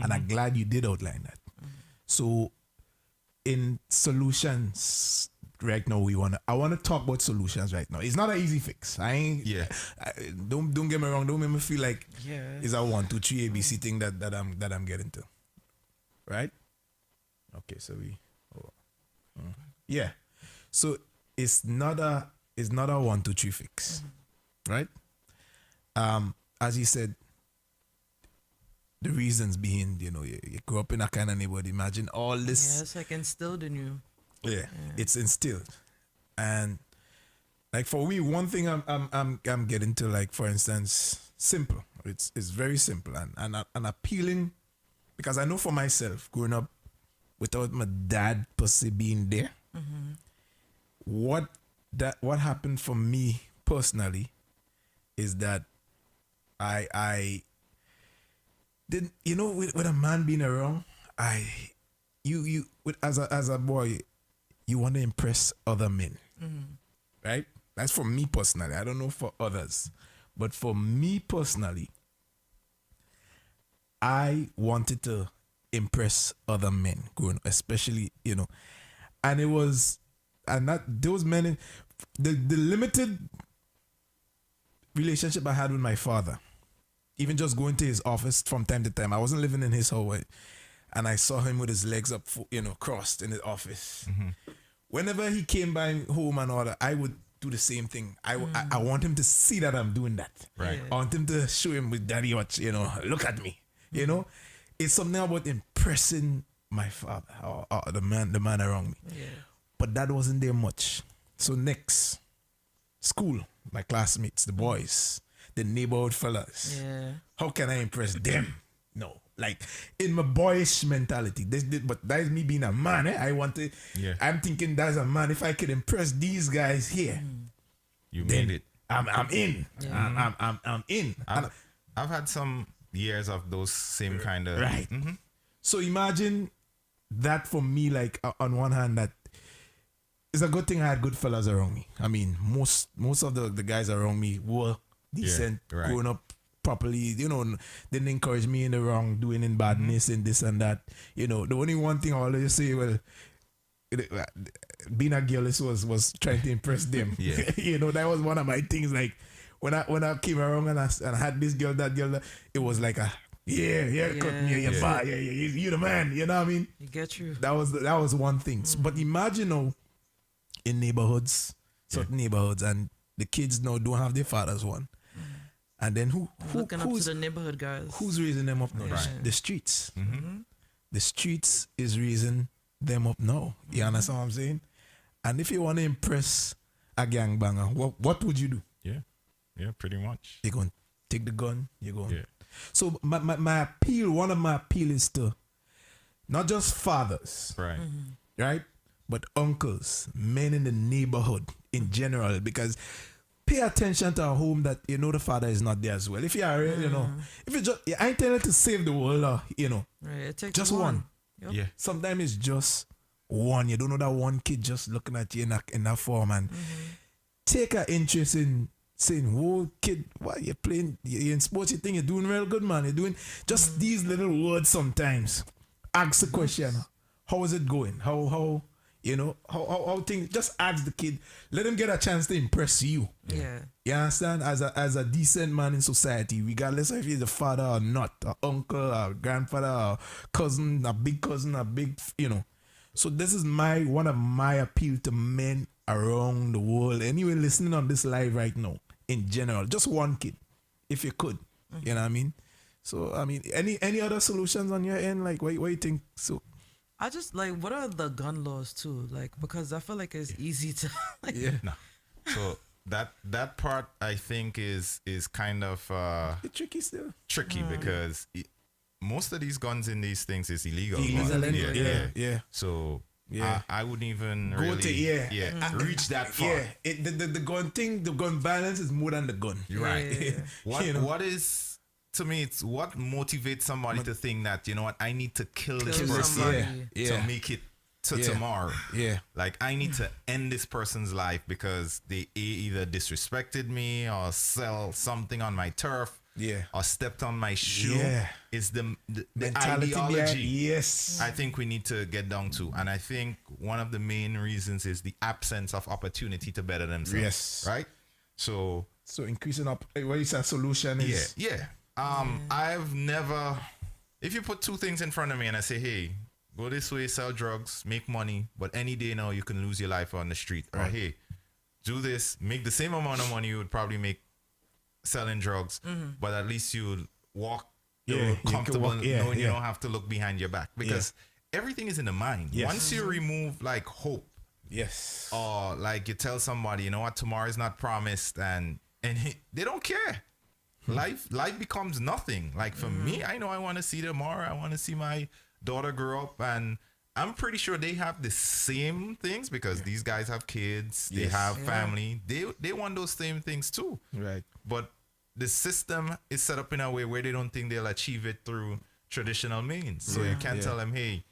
And I'm glad you did outline that. So in solutions right now, I want to talk about solutions right now. It's not an easy fix. Don't get me wrong. Don't make me feel like it's a 1, 2, 3 ABC thing that I'm getting to. Right? Okay, so yeah. So it's not a 1, 2, 3 fix. Right? As you said, the reasons being, you grew up in a kind of neighborhood. Imagine all this. Yeah, it's like instilled in you. Yeah, it's instilled, and like for me, one thing I'm getting to, like, for instance, simple. It's very simple and appealing, because I know for myself, growing up without my dad per se being there, what happened for me personally is that I didn't, with a man being around, as a boy, you want to impress other men, right? That's for me personally. I don't know for others, but for me personally, I wanted to impress other men growing up, especially, and it was, and that those men, the limited relationship I had with my father, even just going to his office from time to time. I wasn't living in his hallway, and I saw him with his legs up, crossed in his office. Whenever he came by home and all that, I would do the same thing. I want him to see that I'm doing that. Right. I want him to show him with daddy watch, look at me. It's something about impressing my father or the man around me. Yeah. But that wasn't there much. So next, school, my classmates, the boys, the neighborhood fellas. Yeah. How can I impress them? No. Like, in my boyish mentality. But that is me being a man. I'm thinking, that's a man. If I could impress these guys here, you made it. I'm in. Yeah. I'm in. I've had some years of those same kind of... Right. So imagine that for me, like, on one hand, that it's a good thing I had good fellas around me. I mean, most of the guys around me were decent, growing up properly, didn't encourage me in the wrong, doing in badness and this and that. The only one thing I always say, well, being a girl was trying to impress them. That was one of my things. Like, when I came around and I had this girl, that girl, it was like a cut me, you the man. You know what I mean? You get you. That was one thing. But imagine now, in neighborhoods, certain neighborhoods, and the kids now don't have their father's one. And then looking up to the neighborhood guys. Who's raising them up now? The streets. The streets is raising them up now. You understand what I'm saying? And if you want to impress a gangbanger, what would you do? Yeah, pretty much. You're going to take the gun, you're going. Yeah. So my appeal, one of my appeal is to not just fathers. Right. Right? But uncles, men in the neighborhood in general, because pay attention to a home that the father is not there as well. If you are, if you just, I ain't telling you to save the world, right, it takes just one. Yep. Yeah. Sometimes it's just one. You don't know that one kid just looking at you in that form, and take an interest in saying, "Whoa, kid, why you playing? You in sports? You think you're doing real good, man? You're doing just these little words. Sometimes ask the question, how is it going? How things, just ask the kid, let him get a chance to impress you. Yeah. You understand? As a decent man in society, regardless of if he's a father or not, a uncle, a grandfather, a cousin, a big, So this is one of my appeal to men around the world. Anyway, listening on this live right now, in general, just one kid, if you could. You know what I mean? So, I mean, any other solutions on your end? Like, what you think? So, I just like, what are the gun laws too? Like, because I feel like it's easy to No. So that part I think is kind of it's tricky still. Tricky because most of these guns in these things is illegal. Yeah. So yeah, I wouldn't even go really to reach that far. Yeah, the gun thing, the gun violence is more than the gun. You're right. Yeah. What is, to me, it's what motivates somebody to think that, what, I need to kill this Kill person somebody. to make it to tomorrow. Yeah. Like, I need to end this person's life because they either disrespected me or sell something on my turf. or stepped on my shoe. Yeah. It's the Mentality behind- ideology. yes. I think we need to get down to. And I think one of the main reasons is the absence of opportunity to better themselves. Yes. Right? So increasing up what is a solution is yeah. I've never, if you put two things in front of me and I say, hey, go this way, sell drugs, make money, but any day now you can lose your life on the street. Or hey, do this, make the same amount of money you would probably make selling drugs, but at least you walk comfortable, knowing you don't have to look behind your back, because everything is in the mind. Yes. Once you remove like hope, yes, or like you tell somebody, you know what, tomorrow is not promised, and they don't care. Life becomes nothing. Like for me, I know I want to see tomorrow. I want to see my daughter grow up, and I'm pretty sure they have the same things, because these guys have kids, they have family. They want those same things too. right. But the system is set up in a way where they don't think they'll achieve it through traditional means. So you can't tell them, hey,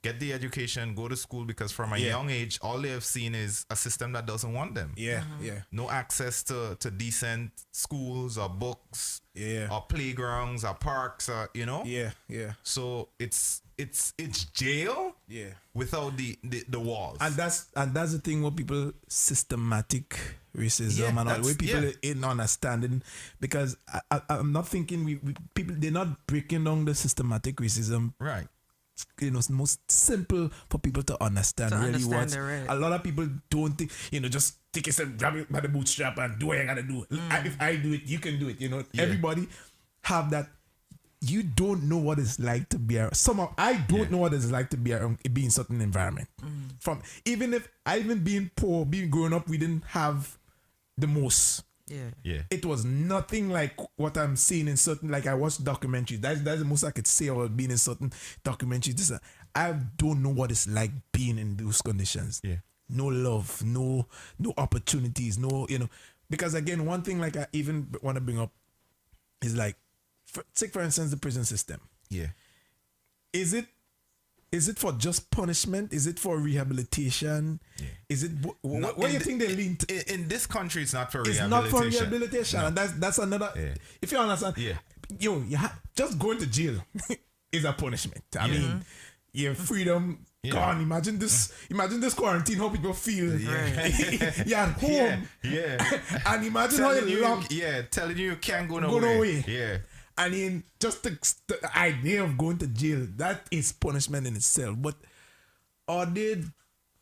get the education, go to school, because from a young age, all they have seen is a system that doesn't want them. No access to decent schools or books, or playgrounds or parks, or So it's jail, without the walls. And that's the thing with people, systematic racism and all, where people in understanding, because I'm not thinking we people, they're not breaking down the systematic racism, right? It's most simple for people to understand what a lot of people don't think, just take yourself, grab it by the bootstrap and do what you gotta do. If I do it, you can do it. Everybody have that. You don't know what it's like to be around. I don't know what it's like to be around, be in certain environment. From even being poor, being growing up, we didn't have the most. It was nothing like what I'm seeing in certain, like I watch documentaries. That's the most I could say about being in certain documentaries. I don't know what it's like being in those conditions. No love, no opportunities, because again, one thing like I even want to bring up is like, take for instance the prison system. Is it for just punishment? Is it for rehabilitation? Is it what do you think they lean to? In this country, it's not for it's rehabilitation. It's not for rehabilitation. No. And that's another. If you understand, just going to jail is a punishment. I mean, your freedom gone. Imagine this quarantine. How people feel. You're at home. And imagine how you locked. Telling you can't go nowhere. I mean, just the idea of going to jail, that is punishment in itself. But are they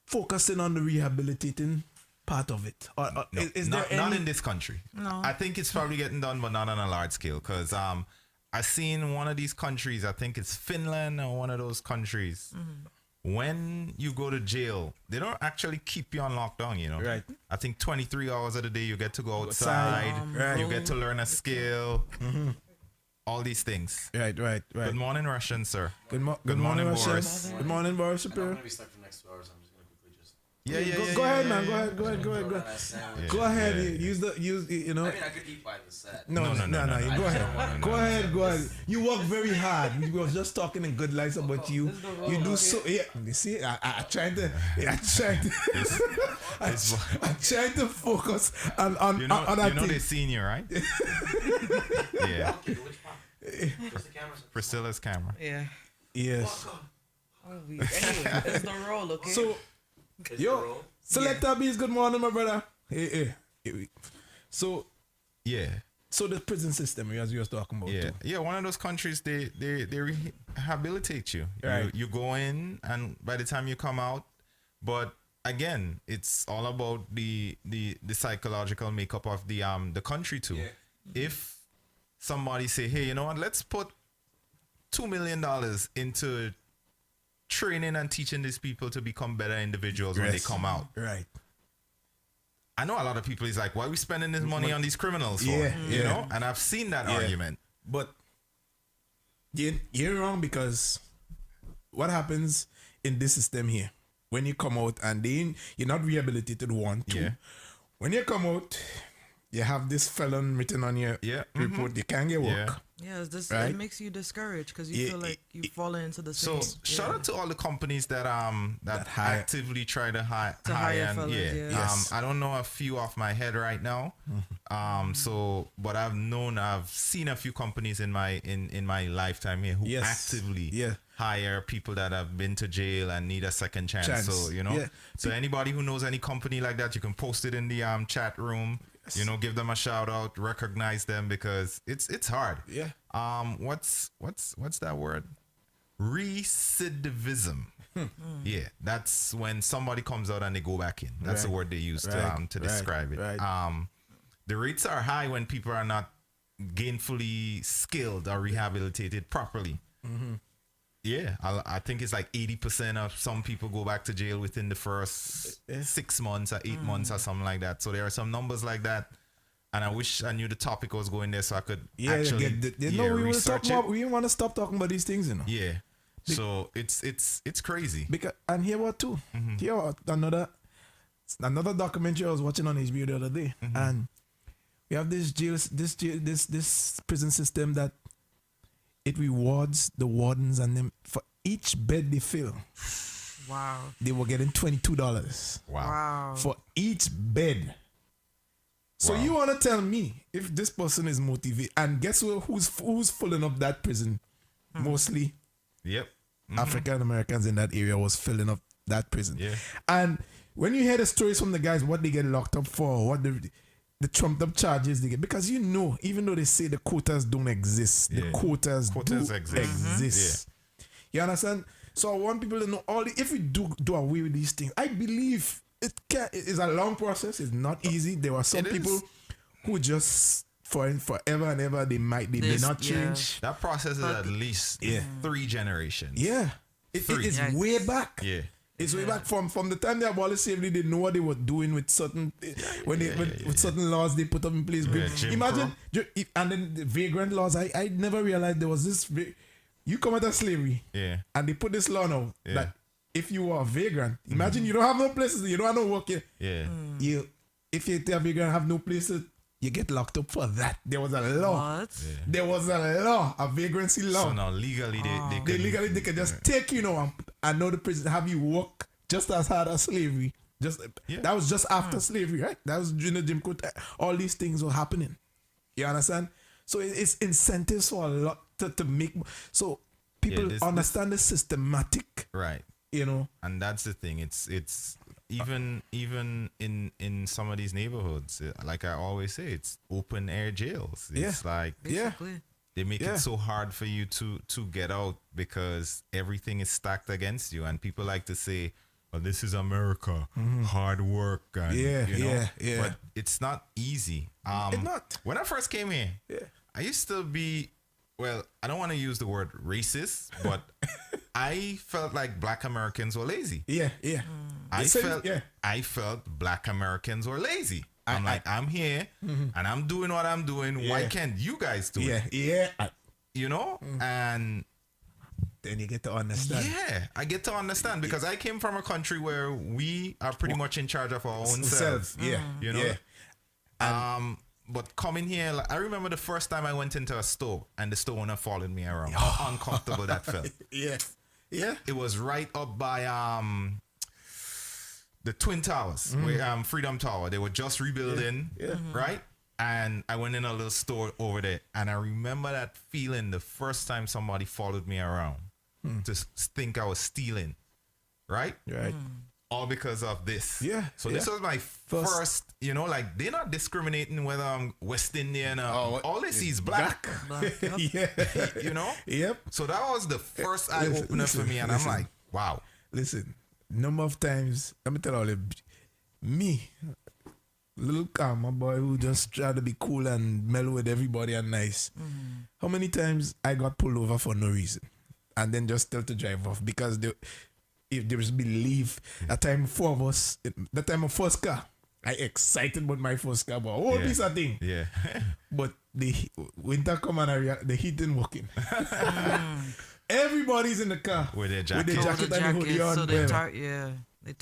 focusing on the rehabilitating part of it? Or no, is not, there not in this country. No. I think it's probably getting done, but not on a large scale. Because I seen one of these countries, I think it's Finland or one of those countries. When you go to jail, they don't actually keep you on lockdown, Right. I think 23 hours of the day you get to go outside. You get to learn a skill. All these things. Right. Good morning, Russian, sir. Good morning, Boris. Russian. Good morning, Boris. I'm going to be stuck for the next 2 hours. I'm just going to quickly just... Go ahead, man. Go ahead. Go ahead. Use. I mean, I could eat by the set. No. Go ahead. Go ahead. You work very hard. We was just talking in good lights about you. You do so. Yeah. You see, I'm trying to focus on that they seen you, right? Yeah. Priscilla's camera. Yeah. Yes. Anyway, it's the roll, okay? So, Selector Bees, good morning, my brother. Hey. So the prison system, as you was talking about. Yeah. One of those countries, they rehabilitate you. Right. You go in, and by the time you come out, but again, it's all about the psychological makeup of the country too. If somebody say, hey, you know what, let's put $2 million into training and teaching these people to become better individuals when they come out. Right. I know a lot of people is like, why are we spending this money on these criminals for? You know? And I've seen that argument. But you're wrong, because what happens in this system here, when you come out and you're not rehabilitated, when you come out, you have this felon written on your report, you can't get work. Yeah, it's this Right? it makes you discouraged because you Yeah, feel like you've fallen into the So same. shout out to all the companies that That hire- actively try to hire hire and fellas, yeah. Yes. I don't know a few off my head right now. So but I've seen a few companies in my lifetime here who Yes. actively Yeah. hire people that have been to jail and need a second chance. Chance. So Yeah. so anybody who knows any company like that, you can post it in the chat room. Yes. Give them a shout out, recognize them because it's hard. Yeah. What's that word? Recidivism. Yeah, that's when somebody comes out and they go back in. That's the Right. word they use Right. to describe it. Right. The rates are high when people are not gainfully skilled or rehabilitated properly. Yeah, I think it's like 80% of some people go back to jail within the first 6 months or 8 months or something like that. So there are some numbers like that. And I wish I knew the topic was going there so I could actually we will talk research more. it. We want to stop talking about these things, you know. Yeah. So it's crazy. Because and here what too. Here what another documentary I was watching on HBO the other day, and we have this prison system that it rewards the wardens and them for each bed they fill. Wow. They were getting $22 Wow. for each bed. So Wow. you want to tell me if this person is motivated, and guess who's filling up that prison? Mostly Yep. African Americans in that area was filling up that prison. Yeah. And when you hear the stories from the guys, what they get locked up for, what the trumped up charges they get, because even though they say the quotas don't exist, the quotas do exist. You understand? So I want people to know if we do away with these things, I believe it's a long process. It's not easy. There are some people who just forever and ever they may not change. That process is at least 3 generations. Yeah. It's way back. Yeah. It's way back from the time they abolished slavery. They know what they were doing with certain with certain laws they put up in place. Imagine and then the vagrant laws. I never realized there was this. You come out of slavery, and they put this law now that if you are a vagrant, imagine you don't have no places, you don't have no work here. Yeah. If you're a vagrant, have no places, you get locked up for that. There was a law. What? Yeah. There was a law, a vagrancy law. So now legally they They can just take you now and know the prison, have you work just as hard as slavery. That was just after slavery, right? That was during the Jim Crow time. All these things were happening. You understand? So it's incentives for a lot to make. So people understand the systematic. Right. And that's the thing. It's even in some of these neighborhoods, like I always say, it's open air jails. It's like Basically. they make it so hard for you to get out because everything is stacked against you, and people like to say, "Well, this is America, hard work." And, but it's not easy. It's not. When I first came here, I used to be. Well, I don't want to use the word racist, but I felt like Black Americans were lazy. I felt Black Americans were lazy. I'm here and I'm doing what I'm doing. Why can't you guys do it? And then you get to understand. Yeah, I get to understand because I came from a country where we are pretty much in charge of our own selves. But coming here, like, I remember the first time I went into a store and the store owner followed me around. How uncomfortable that felt. Yeah. It was right up by the Twin Towers, where Freedom Tower. They were just rebuilding, right? And I went in a little store over there, and I remember that feeling the first time somebody followed me around to think I was stealing, right? Right. All because of this. Yeah. So this was my first, like they're not discriminating whether I'm West Indian or all they see is black. Yep. Yep. So that was the first eye opener for me, and I'm like, wow. Listen, number of times, let me tell you, me, little calm, boy who just try to be cool and mellow with everybody and nice. How many times I got pulled over for no reason and then just tell to drive off because if there was belief, that time four of us, that time of first car, I excited about my first car, but all piece of thing. Yeah. But the winter come and the heat ain't working. Everybody's in the car with their jacket, and the hoodie on. So they target.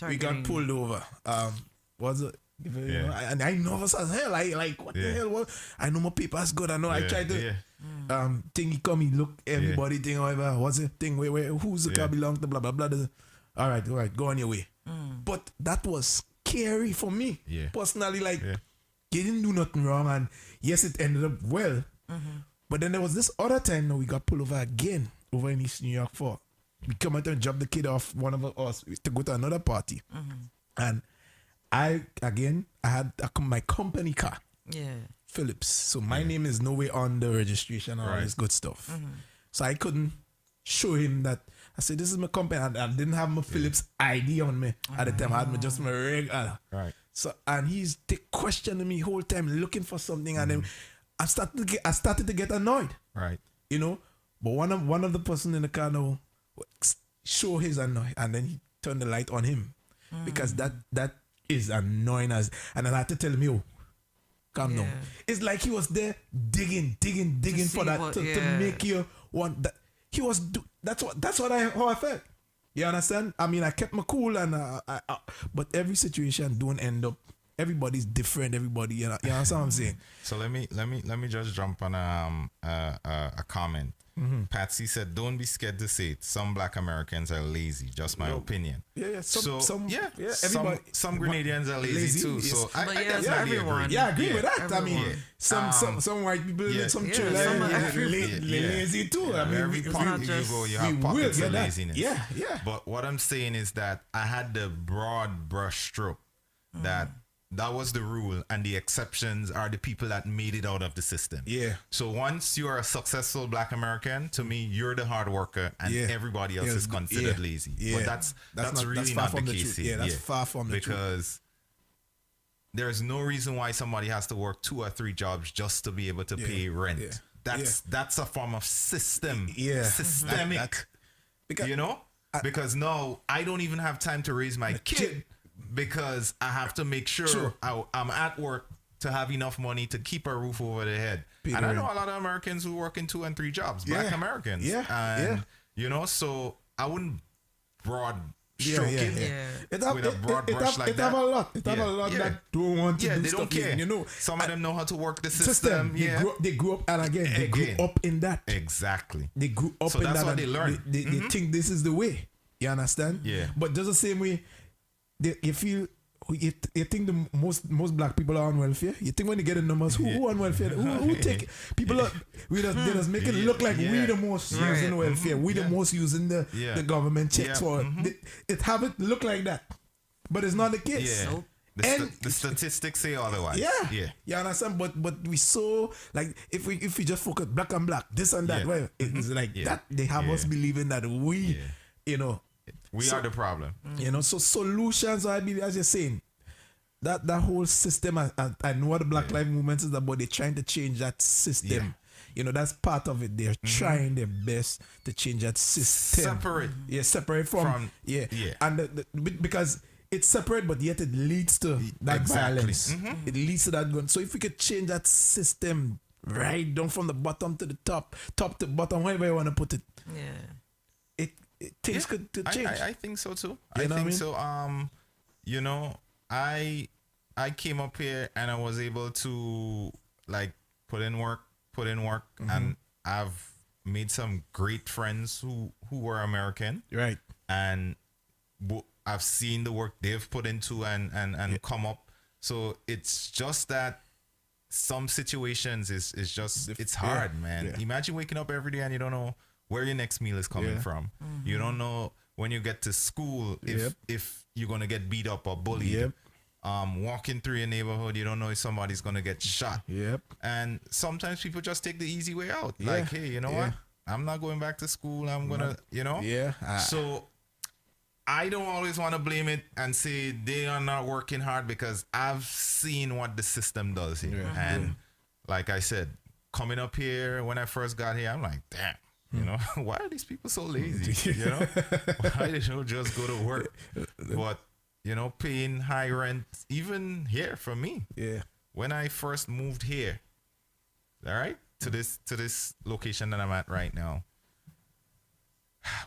We got pulled over. Was it You know, and I nervous as hell. I like what the hell? What? I know my papers good. I know. I try to thing. He come. He look everybody thing. However, what's the thing? Where who's the car belong to? Blah blah blah. All right, go on your way. But that was scary for me personally. Like he didn't do nothing wrong, and yes, it ended up well. But then there was this other time that we got pulled over again over in East New York for. We come out and drop the kid off one of us to go to another party. And I had my company car. Yeah. Phillips. So my name is nowhere on the registration or all this good stuff. So I couldn't show him that. I said, this is my company. I didn't have my Phillips ID on me at the time. I had just my regular. Right. So, and he's questioning me whole time looking for something. And then I started to get annoyed. Right. You know, but one of the person in the car now show his annoy, and then he turned the light on him because that is annoying as, and then I had to tell him, yo, calm down. It's like he was there digging for that to make you want that. He was that's what how I felt. You understand? I mean, I kept my cool, and but every situation don't end up. Everybody's different. Everybody, you understand what I'm saying? So let me just jump on a comment. Patsy said, "Don't be scared to say it. Some Black Americans are lazy. Just my opinion." Some Grenadians are lazy too. So I definitely agree. Yeah, I agree with that. I mean, some white people, some children, lazy too. I mean, every part you go, you have pockets of laziness. Yeah. But what I'm saying is that I had the broad brush stroke that was the rule, and the exceptions are the people that made it out of the system. Yeah. So once you are a successful Black American, to me, you're the hard worker, and everybody else is considered lazy. Yeah. But that's really not the case here. Yeah, that's far from the truth. Because there's no reason why somebody has to work 2 or 3 jobs just to be able to pay rent. Yeah. That's a form of systemic. Because, you know? Because now I don't even have time to raise my kid. Because I have to make sure I'm at work to have enough money to keep a roof over their head. And I know a lot of Americans who work in 2 and 3 jobs, Black Americans. You know, so I wouldn't broad stroke it with a broad brush like that. It have a lot that don't want to do they stuff. Don't care. You know, some of them know how to work the system. They grew up, and again, they grew up in that. Exactly. They grew up so in that's that. What they learn. They think this is the way. You understand? Yeah. But just the same way, you feel you think the most Black people are on welfare. You think when you get the numbers, who on welfare? Who take people? They just make it look like we the most using welfare. We the most using the government checks for. It have it look like that, but it's not the case. Yeah. The statistics say otherwise. Yeah. You understand? But we so like if we just focus Black and Black, this and that. Well, it's like that. They have us believing that we, you know. We are the problem. You know, so solutions, I believe, as you're saying, that whole system, I know what the Black Lives Movement is about. They're trying to change that system. You know, that's part of it. They're trying their best to change that system. Separate from. And because it's separate, but yet it leads to that violence. It leads to that gun. So if we could change that system right down from the bottom to the top to bottom, wherever you want to put it. Things could change. I think so too. I think so. You know, I came up here and I was able to like put in work, and I've made some great friends who were American, right? And I've seen the work they've put into and come up. So it's just that some situations is just it's hard, man. Yeah. Imagine waking up every day and you don't know where your next meal is coming from. You don't know when you get to school if you're gonna get beat up or bullied. Walking through your neighborhood, you don't know if somebody's gonna get shot. And sometimes people just take the easy way out. Like, hey, you know what? I'm not going back to school. I'm gonna, you know. So I don't always want to blame it and say they are not working hard, because I've seen what the system does here. And like I said, coming up here when I first got here, I'm like, damn. You know, why are these people so lazy? You know, why they don't just go to work? But, you know, paying high rent, even here for me. When I first moved here, all right, to this location that I'm at right now,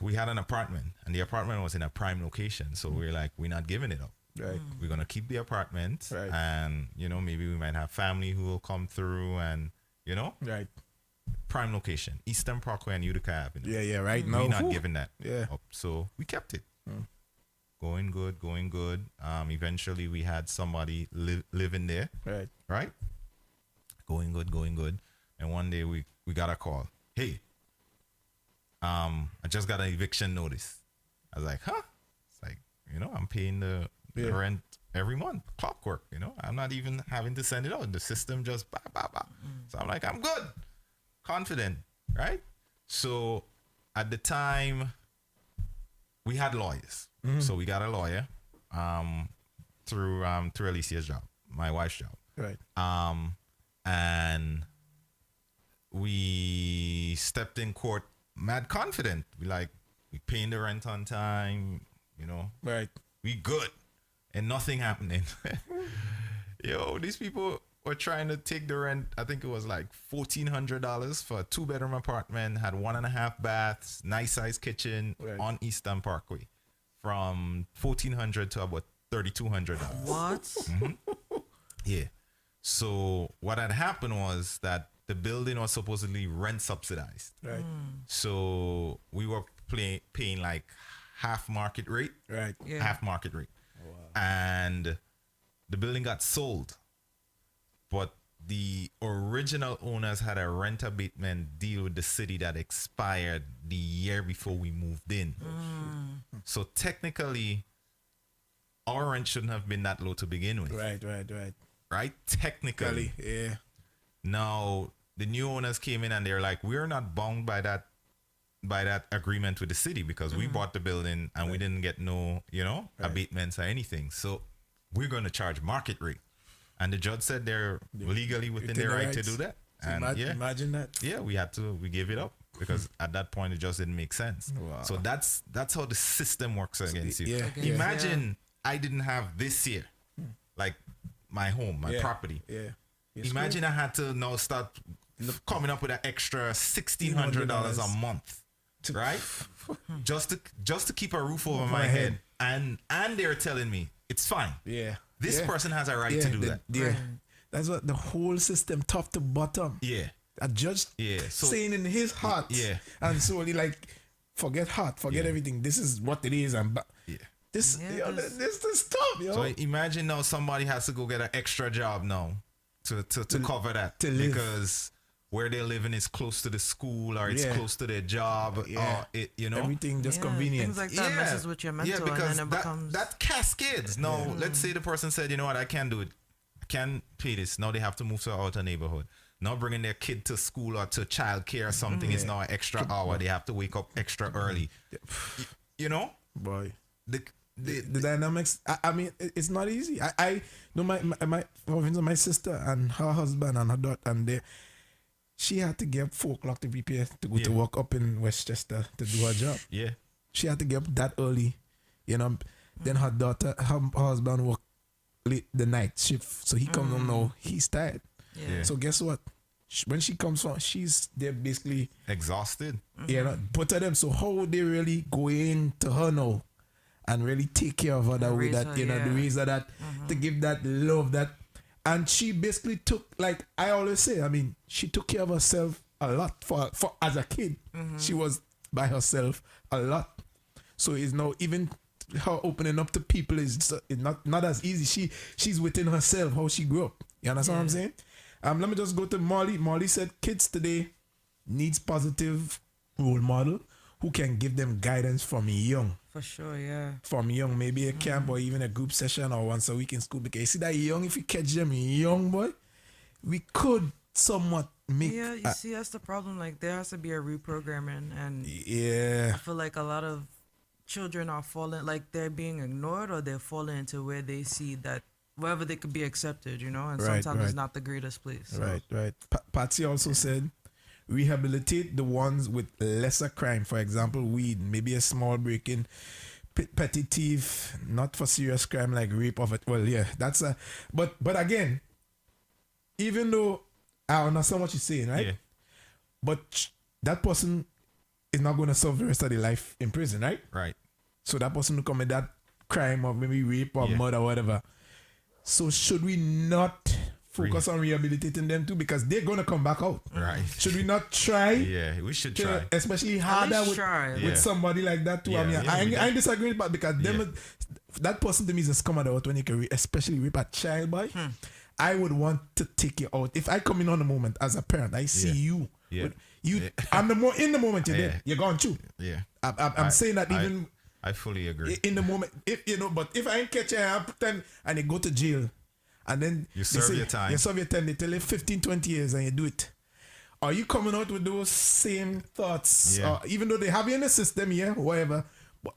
we had an apartment, and the apartment was in a prime location. So we were like, we're not giving it up. Right. We're gonna keep the apartment, Right. and maybe we might have family who will come through, and Right. prime location, Eastern Parkway and Utica Avenue. Yeah. Right now. We're not whew, giving that Yeah. up, so we kept it. Going good, going good. Eventually we had somebody living there, Right. right? Going good, going good. And one day we got a call. Hey, I just got an eviction notice. I was like, huh? It's like, I'm paying the rent every month, clockwork, I'm not even having to send it out. The system just bah, bah, bah. So I'm like, I'm good, confident, right? So at the time, we had lawyers. So we got a lawyer through Alicia's job, my wife's job. Right. And we stepped in court mad confident. We paying the rent on time, Right. we good, and nothing happening. Yo, these people were trying to take the rent. I think it was like $1,400 for a 2-bedroom apartment, had 1.5 baths, nice size kitchen on Eastern Parkway, from $1,400 to about $3,200. What? Yeah. So what had happened was that the building was supposedly rent subsidized. Right. So we were paying like half market rate. Right. Yeah. Half market rate. Wow. And the building got sold. But the original owners had a rent abatement deal with the city that expired the year before we moved in. So technically, our rent shouldn't have been that low to begin with. Right. Right? Technically. Yeah. Now, the new owners came in and they're like, we're not bound by that agreement with the city because we bought the building and we didn't get no, abatements or anything. So we're going to charge market rate. And the judge said they're legally within their right to do that. So And imagine that. yeah, we gave it up because at that point it just didn't make sense. Wow. So that's how the system works against you. Yeah. Imagine I didn't have this here, like my home, my property. Yeah. Imagine I had to now start coming up with an extra $1,600 a month, right? just to keep a roof over my head. And they're telling me it's fine. Yeah. This person has a right to do that. Yeah. That's what the whole system, top to bottom. Yeah. A judge So, saying in his heart. Yeah. And so like, forget heart, forget everything. This is what it is. And this is tough, yo. So imagine now somebody has to go get an extra job now to cover that. To live. Because where they're living is close to the school or it's close to their job or everything just convenient. Things like that messes with your mental, because and then it becomes that cascades. Now, let's say the person said, you know what, I can't do it. I can't pay this. Now they have to move to an outer neighborhood. Now bringing their kid to school or to childcare or something is now an extra hour. They have to wake up extra early. Boy. The The dynamics, I mean, it's not easy. I know my sister and her husband and her daughter, and she had to get up 4 o'clock to prepare to go to work up in Westchester to do her job. Yeah. She had to get up that early, Then her daughter, her husband worked late the night shift, so he comes home now. He's tired. Yeah. So guess what? When she comes home, they're basically exhausted. Both of them. So how would they really go in to her now and really take care of her that way? That to raise her, that to give that love, that. And she basically took, like I always say, I mean, she took care of herself a lot for as a kid. She was by herself a lot. So it's now even her opening up to people is not as easy. She's within herself how she grew up. You understand what I'm saying? Let me just go to Molly. Molly said kids today needs positive role model who can give them guidance from young. For sure, yeah. From young, maybe a camp or even a group session or once a week in school. Because you see that young, if you catch them young, boy, we could somewhat make. Yeah, you see, that's the problem. Like, there has to be a reprogramming, and I feel like a lot of children are falling, like they're being ignored, or they're falling into where they see that wherever they could be accepted, and sometimes it's not the greatest place. So. Right. Patsy also said, rehabilitate the ones with lesser crime. For example, weed, maybe a small break-in, petty thief, not for serious crime like rape of it. Well, yeah, that's a. But again, even though I understand what you're saying, right? Yeah. But that person is not going to serve the rest of their life in prison, right? Right. So that person who commit that crime or maybe rape or murder or whatever. So should we not focus on rehabilitating them too, because they're gonna come back out? Right. Should we not try? Yeah, we should try. Especially harder with somebody like that too. I ain't disagreeing, but because that person to me is a scum out when you can especially rape a child, boy. I would want to take you out. If I come in on the moment as a parent, I see you. Yeah. I'm in the moment you're there. You're gone too. Yeah. I'm saying that even I fully agree. In the moment, if but if I ain't catch you, I pretend and you go to jail, and then you serve your time. You serve your time. They tell you 15, 20 years, and you do it. Are you coming out with those same thoughts? Yeah. Even though they have you in the system, whatever.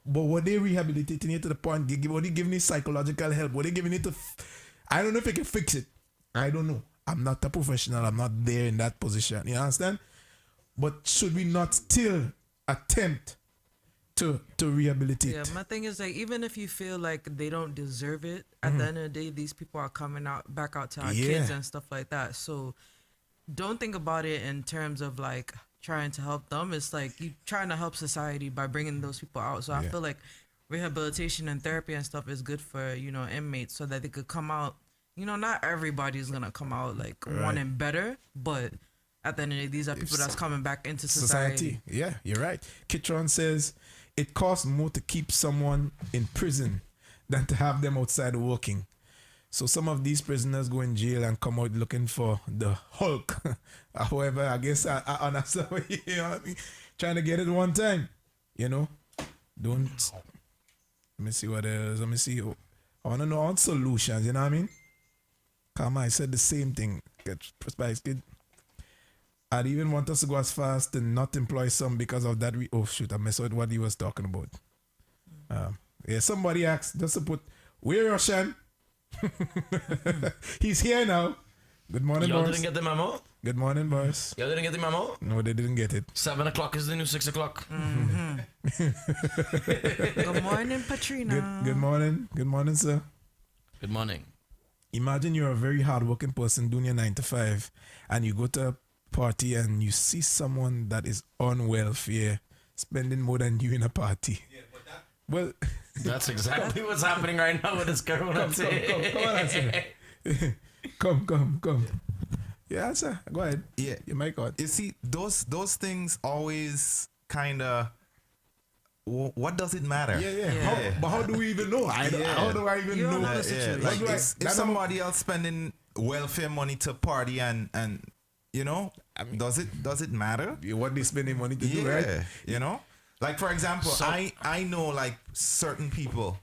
But were they rehabilitating you to the point? Were they giving you psychological help? Were they giving it to? I don't know if you can fix it. I don't know. I'm not a professional. I'm not there in that position. You understand? But should we not still attempt to rehabilitate? Yeah, my thing is like, even if you feel like they don't deserve it, at the end of the day, these people are coming back out to our kids and stuff like that. So don't think about it in terms of like trying to help them. It's like you trying to help society by bringing those people out. So I feel like rehabilitation and therapy and stuff is good for, inmates, so that they could come out. Not everybody's gonna come out like wanting better, but at the end of the day, these are people that's coming back into society. Yeah, you're right. Kitron says it costs more to keep someone in prison than to have them outside working. So some of these prisoners go in jail and come out looking for the Hulk. However, I guess I understand what I mean? Trying to get it one time. Don't. Let me see what else. Let me see. I want to know on solutions. You know what I mean? Come on, I said the same thing. I'd even want us to go as far as to not employ some because of that. Oh shoot, I messed with what he was talking about. Somebody asked just to put, where Roshan? He's here now. Good morning, Y'all boys. didn't get the memo? Good morning, boys. Y'all didn't get the memo? No, they didn't get it. 7 o'clock is the new 6 o'clock. Good morning, Patrina. Good morning. Good morning, sir. Good morning. Imagine you're a very hardworking person doing your 9 to 5 and you go to a party and you see someone that is on welfare spending more than you in a party. Yeah, but well, that's exactly what's happening right now with this corona thing. Come on, answer. Come. Yeah, sir. Go ahead. Yeah, you might go. You see, those things always kind of. What does it matter? Yeah. How do we even know? How do I even know? The situation. Like if somebody else spending welfare money to party and does it matter? What they spending money to do, right? Like for example, I know like certain people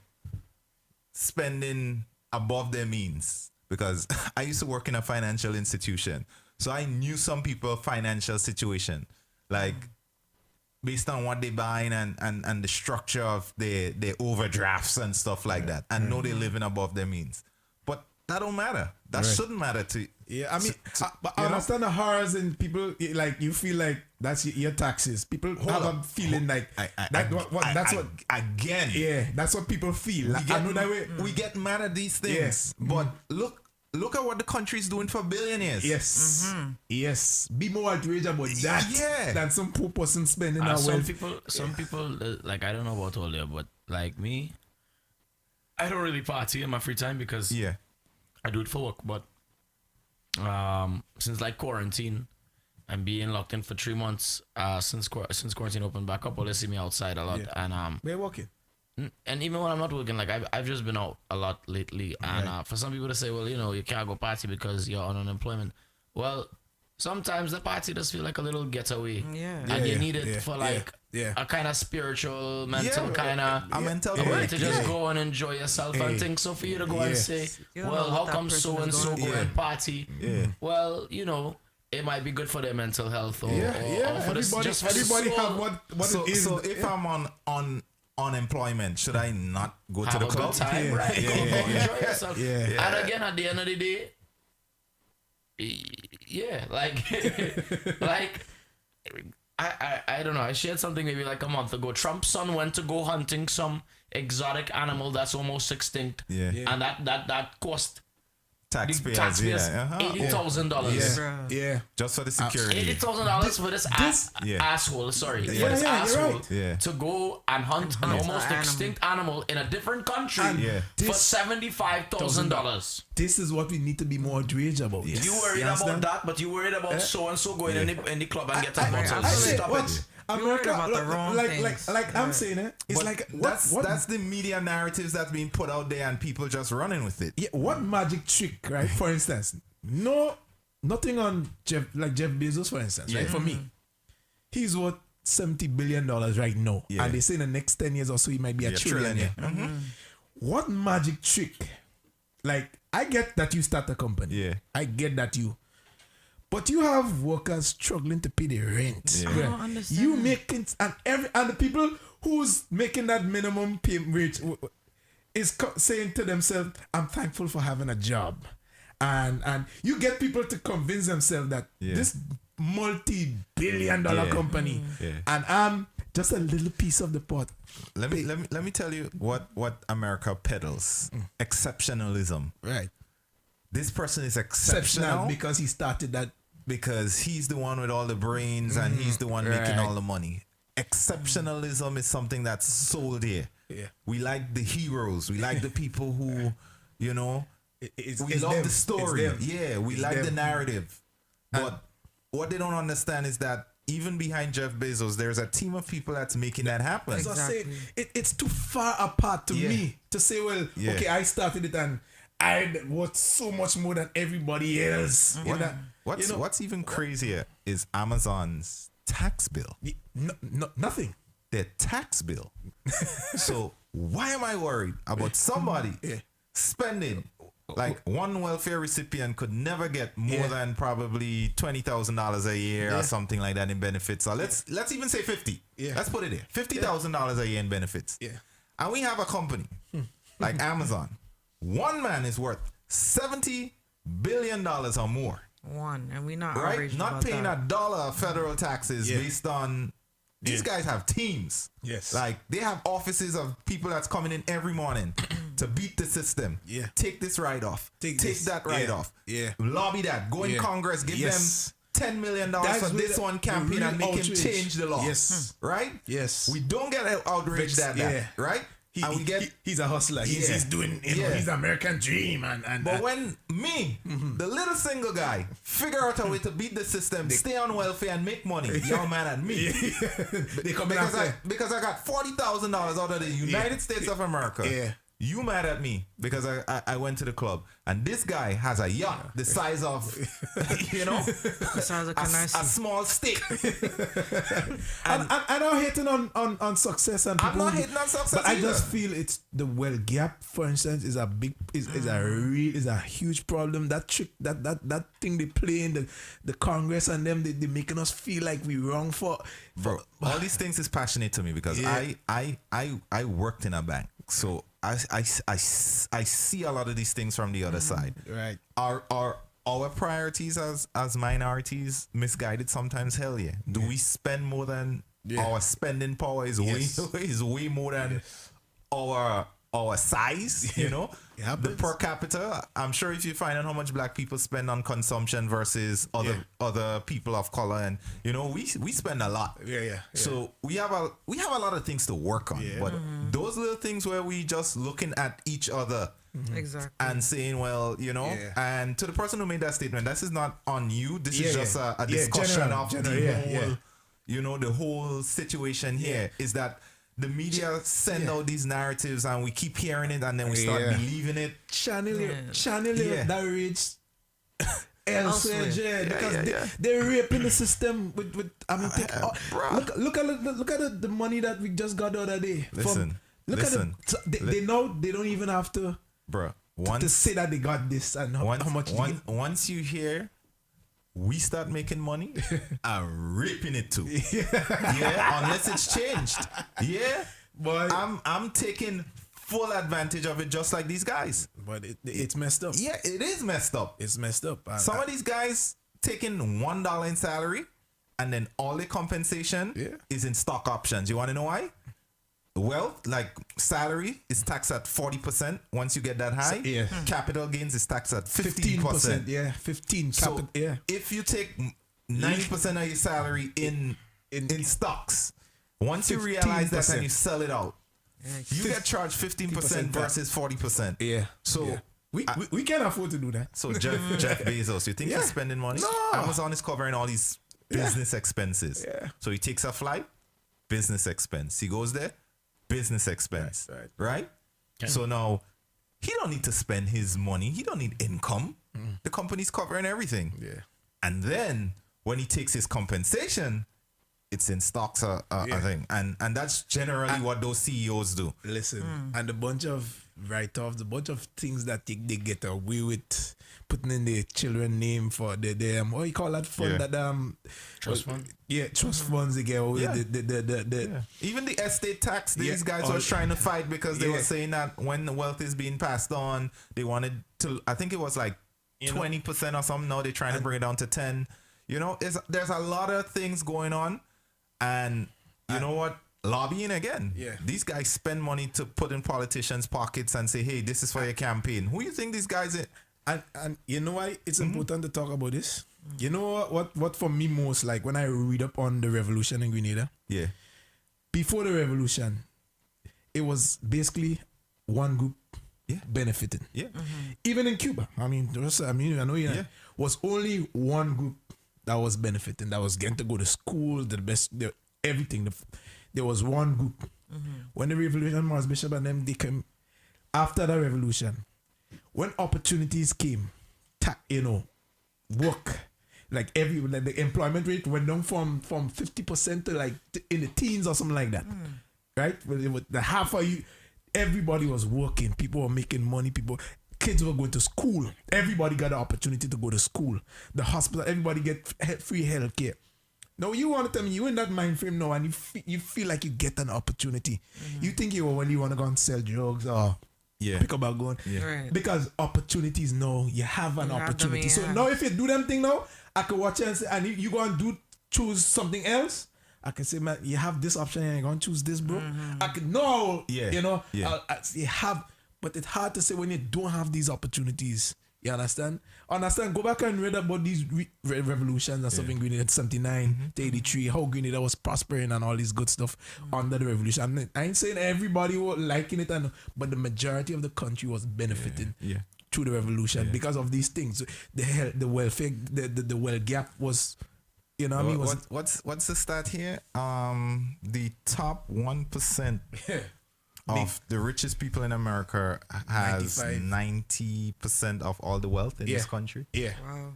spending above their means, because I used to work in a financial institution, so I knew some people financial situation, like based on what they buying and the structure of their overdrafts and stuff like that. I know they're living above their means. But that don't matter. That shouldn't matter to you. Yeah, I mean, but I understand the horrors and people, like, you feel like that's your taxes. People have a feeling like, that's what, again. Yeah, that's what people feel. We get mad at these things. But look at what the country is doing for billionaires. Yes. Yes. Be more outraged about that than some poor person spending our wealth. Some people, like, I don't know about all there, but like me, I don't really party in my free time because I do it for work. But since like quarantine and being locked in for 3 months, since quarantine opened back up, they see me outside a lot. And we're working. And even when I'm not working, like I've just been out a lot lately. And for some people to say, well, you can't go party because you're on unemployment. Well, sometimes the party does feel like a little getaway. And you need it for like a kind of spiritual, mental kind of a mental way to just go and enjoy yourself and think. So for you to go and say, well, how come so and so go and party? Well, it might be good for their mental health or for everybody have what it is. So if I'm on unemployment, should I not go have to the a club? Good time, right? Enjoy yourself. And again, at the end of the day, I don't know. I shared something maybe like a month ago. Trump's son went to go hunting some exotic animal that's almost extinct, and that cost Taxpayers, taxpayers yeah. $80,000. Yeah. Just for the security. $80,000 for this asshole. Sorry, for this asshole right. to go and hunt an almost extinct animal in a different country for $75,000. This is what we need to be more outraged about. Yes. You worried about that, but you worried about so and so going in the club and getting I say, what? America, about the wrong things. like I'm saying it. It's but like that's the media narratives that's being put out there and people just running with it. Yeah, what magic trick, right? For instance, nothing on Jeff Bezos, for instance, right? For me, he's worth $70 billion right now, and they say in the next 10 years or so he might be a trillionaire. What magic trick? Like, I get that you start a company. Yeah, I get that you. But you have workers struggling to pay the rent. I don't understand. You making and the people who's making that minimum pay wage is saying to themselves, "I'm thankful for having a job," and you get people to convince themselves that this multi-billion-dollar company, and I'm just a little piece of the pot. Let me tell you what America peddles: exceptionalism. Right. This person is exceptional because he started that. Because he's the one with all the brains and he's the one making all the money. Exceptionalism is something that's sold here. Yeah. We like the heroes. We like the people who, we love them. the story. Yeah, we like them. the narrative. But what they don't understand is that even behind Jeff Bezos, there's a team of people that's making that happen. Exactly. So I say, it's too far apart to me to say, well, okay, I started it and I was so much more than everybody else. What's even crazier is Amazon's tax bill. Nothing. Their tax bill. So why am I worried about somebody spending like one welfare recipient could never get more than probably $20,000 a year or something like that in benefits. So let's even say 50. Yeah. Let's put it there. $50,000 a year in benefits. Yeah. And we have a company like Amazon. One man is worth $70 billion or more. And we not not paying a dollar of federal taxes based on these guys have teams. Yes. Like they have offices of people that's coming in every morning to beat the system. Yeah. Take this write off. Take that write off. Yeah. Lobby that. Go in Congress. Give them $10 million for this one campaign and make him change the law. Yes. Right? Yes. We don't get outraged at that. Right? He's a hustler. He's doing, he's the American dream. But when me, the little single guy, figure out a way to beat the system, stay on welfare and make money, y'all mad at me. They come because I got $40,000 out of the United States of America. Yeah. You mad at me because I went to the club and this guy has a yacht the size of the size of a small steak. and I'm not hating on success and people. I'm not hating on success, but I just feel it's the wealth gap, for instance, is a huge problem. That trick that thing they play in the Congress and them they making us feel like we wrong for bro. All these things is passionate to me because I worked in a bank. So I see a lot of these things from the other side. Right. Our priorities as minorities misguided sometimes? Hell yeah. Do we spend more than our spending power is way more than our size, the per capita. I'm sure if you find out how much black people spend on consumption versus other people of color, and we spend a lot. So we have a lot of things to work on. But those little things where we just looking at each other exactly and saying, well, and to the person who made that statement, this is not on you. This is just a discussion of the whole, the whole situation here is that the media send out these narratives and we keep hearing it and then we start believing it. Channel that rage elsewhere, because they're raping the system with look at the money that we just got the other day. They know they don't even have to to say that they got this and how much once you hear we start making money, I'm ripping it too. Unless it's changed. But I'm taking full advantage of it just like these guys. But it's messed up. Yeah, it is messed up. It's messed up. Some of these guys taking $1 in salary and then all their compensation is in stock options. You want to know why? wealth, like salary, is taxed at 40% once you get that high. Capital gains is taxed at 15%. Yeah, 15. So if you take 90% of your salary in stocks, once you realize that and you sell it out, you get charged 15% versus 40%. Yeah. So yeah. We can afford to do that. So Jeff Bezos, you think he's spending money? No. Amazon is covering all these business expenses. Yeah. So he takes a flight, business expense. He goes there, business expense. Right? Okay. So now he don't need to spend his money. He don't need income. The company's covering everything. Yeah. And then when he takes his compensation, it's in stocks, I think. And that's generally what those CEOs do. Listen, and a bunch of write-offs, a bunch of things that they get away with putting in their children name for the what you call that fund that trust fund? Yeah, trust funds they get away with Even the estate tax, these guys were trying to fight because they were saying that when the wealth is being passed on, they wanted to, I think it was like 20% or something. Now they're trying to bring it down to 10. You know, there's a lot of things going on. And you know what? Lobbying again. Yeah. These guys spend money to put in politicians' pockets and say, hey, this is for your campaign. Who you think these guys are? And you know why it's important to talk about this? You know what for me most, like when I read up on the revolution in Grenada? Yeah. Before the revolution, it was basically one group benefiting. Yeah. Even in Cuba. I know was only one group that was benefiting, that was getting to go to school, everything. There was one group. When the revolution, Morris Bishop and them, they came after the revolution. When opportunities came, work, like the employment rate went down from 50% to like in the teens or something like that, right? The half of you, everybody was working. People were making money. Kids were going to school. Everybody got an opportunity to go to school. The hospital, everybody get free health care. Now you want to tell me you in that mind frame now and you feel like you get an opportunity. You think you when you want to go and sell drugs or pick up a gun. Right. Because opportunities now, you have an opportunity. So now if you do them thing now, I can watch it and say, and you go and choose something else. I can say, man, you have this option and you're going to choose this, bro. I can you have. But it's hard to say when you don't have these opportunities. You understand? Go back and read about these revolutions and stuff in Grenada, 79 to 83, how Grenada was prospering and all this good stuff under the revolution. I ain't saying everybody was liking it, but the majority of the country was benefiting through the revolution because of these things. The welfare, the wealth gap was, you know what I mean? What's the stat here? The top 1%. Of the richest people in America has 90% of all the wealth in this country. Yeah. Wow.